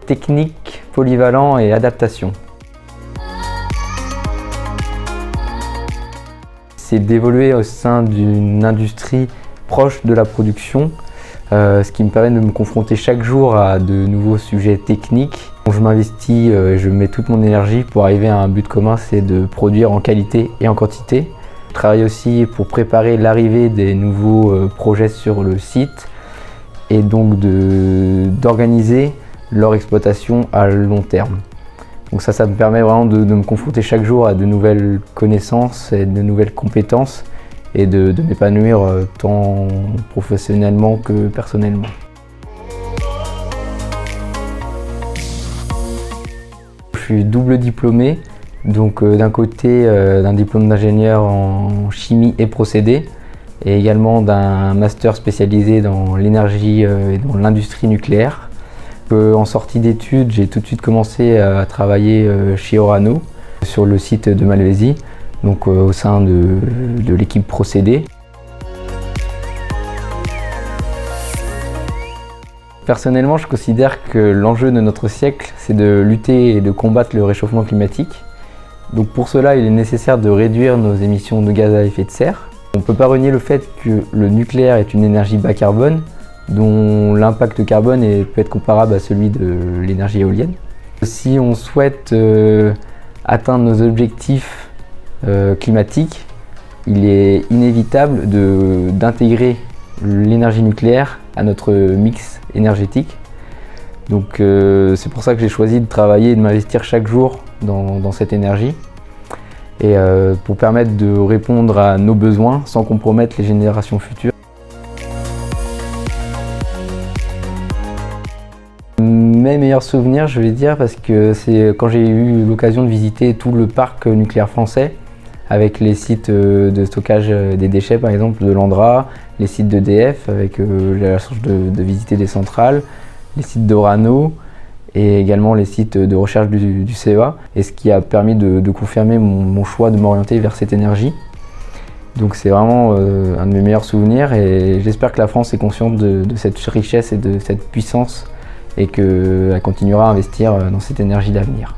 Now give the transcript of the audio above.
technique, polyvalent et adaptation. C'est d'évoluer au sein d'une industrie proche de la production, ce qui me permet de me confronter chaque jour à de nouveaux sujets techniques. Je m'investis, je mets toute mon énergie pour arriver à un but commun, c'est de produire en qualité et en quantité. Je travaille aussi pour préparer l'arrivée des nouveaux projets sur le site et donc d'organiser leur exploitation à long terme. Donc ça me permet vraiment de me confronter chaque jour à de nouvelles connaissances et de nouvelles compétences et de m'épanouir tant professionnellement que personnellement. Je suis double diplômé, donc d'un côté d'un diplôme d'ingénieur en chimie et procédés et également d'un master spécialisé dans l'énergie et dans l'industrie nucléaire. En sortie d'études, j'ai tout de suite commencé à travailler chez Orano sur le site de Malvézy, donc au sein de l'équipe procédés. Personnellement, je considère que l'enjeu de notre siècle, c'est de lutter et de combattre le réchauffement climatique. Donc pour cela, il est nécessaire de réduire nos émissions de gaz à effet de serre. On ne peut pas renier le fait que le nucléaire est une énergie bas carbone, dont l'impact carbone peut être comparable à celui de l'énergie éolienne. Si on souhaite atteindre nos objectifs climatiques, il est inévitable d'intégrer l'énergie nucléaire à notre mix énergétique. Donc c'est pour ça que j'ai choisi de travailler et de m'investir chaque jour dans cette énergie et pour permettre de répondre à nos besoins sans compromettre les générations futures. Mes meilleurs souvenirs, je vais dire, parce que c'est quand j'ai eu l'occasion de visiter tout le parc nucléaire français, avec les sites de stockage des déchets, par exemple de l'Andra, les sites d'EDF, avec j'ai la chance de visiter des centrales, les sites d'Orano et également les sites de recherche du CEA, et ce qui a permis de confirmer mon choix de m'orienter vers cette énergie. Donc c'est vraiment un de mes meilleurs souvenirs et j'espère que la France est consciente de cette richesse et de cette puissance et qu'elle continuera à investir dans cette énergie d'avenir.